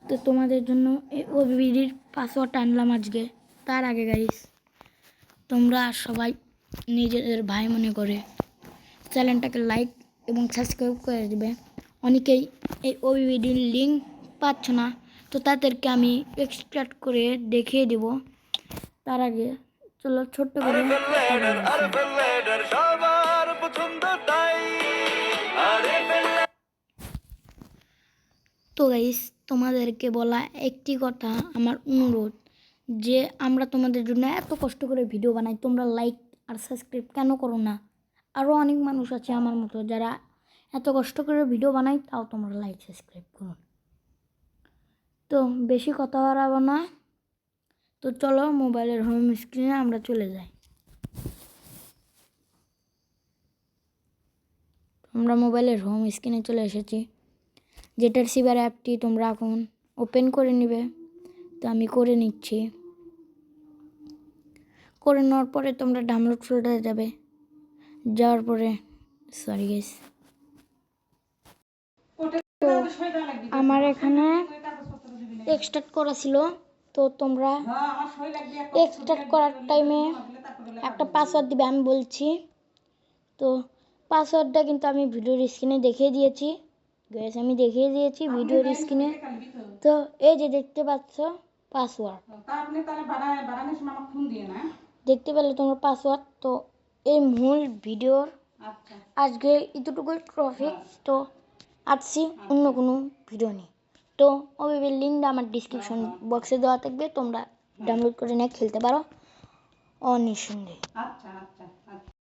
তো তোমাদের জন্য এই ওবিডির পাসওয়ার্ড আনলাম আজকে। তার আগে গাইস, তোমরা সবাই নিজেদের ভাই মনে করে চ্যানেলটাকে লাইক এবং সাবস্ক্রাইব করে দেবে। অনেকেই এই ওবিডির লিঙ্ক পাচ্ছ না, তো তাদেরকে আমি এক্সট্রাক্ট করে দেখিয়ে দেব। তার আগে চলো ছোট্ট করে তো গাইস, তোমাদেরকে বলা একটি কথা, আমার অনুরোধ যে আমরা তোমাদের জন্য এত কষ্ট করে ভিডিও বানাই, তোমরা লাইক আর সাবস্ক্রাইব কেন করো না? আরও অনেক মানুষ আছে আমার মতো যারা এত কষ্ট করে ভিডিও বানাই, তাও তোমরা লাইক সাবস্ক্রাইব করো। তো বেশি কথা বাড়াবো না, তো চলো মোবাইলের হোম স্ক্রিনে আমরা চলে যাই। আমরা মোবাইলের হোম স্ক্রিনে চলে এসেছি। জেটার সিভার অ্যাপটি তোমরা এখন ওপেন করে নেবে। তো আমি করে নিচ্ছি। করে নেওয়ার পরে তোমরা ডাউনলোড ফোল্ডারে যাবে। যাওয়ার পরে সরি গাইস, তো আমার এখানে এক্সট্রাক্ট করা ছিল। তো তোমরা এক্সট্রাক্ট করার টাইমে একটা পাসওয়ার্ড দিবে, আমি বলছি। তো পাসওয়ার্ডটা কিন্তু আমি ভিডিওর স্ক্রিনে দেখিয়ে দিয়েছি গাইস, আমি দেখিয়ে দিয়েছি ভিডিওর স্ক্রিনে। তো এই যে দেখতে পাচ্ছ পাসওয়ার্ড, দেখতে পেলে তোমরা পাসওয়ার্ড। তো এই মূল ভিডিওর আজকে এতটুকুই টপিক। তো আসছি অন্য কোনো ভিডিও নেই। তো ওবিবির লিঙ্কটা আমার ডিসক্রিপশন বক্সে দেওয়া থাকবে, তোমরা ডাউনলোড করে নিয়ে খেলতে পারো অনিঃসন্দেহে।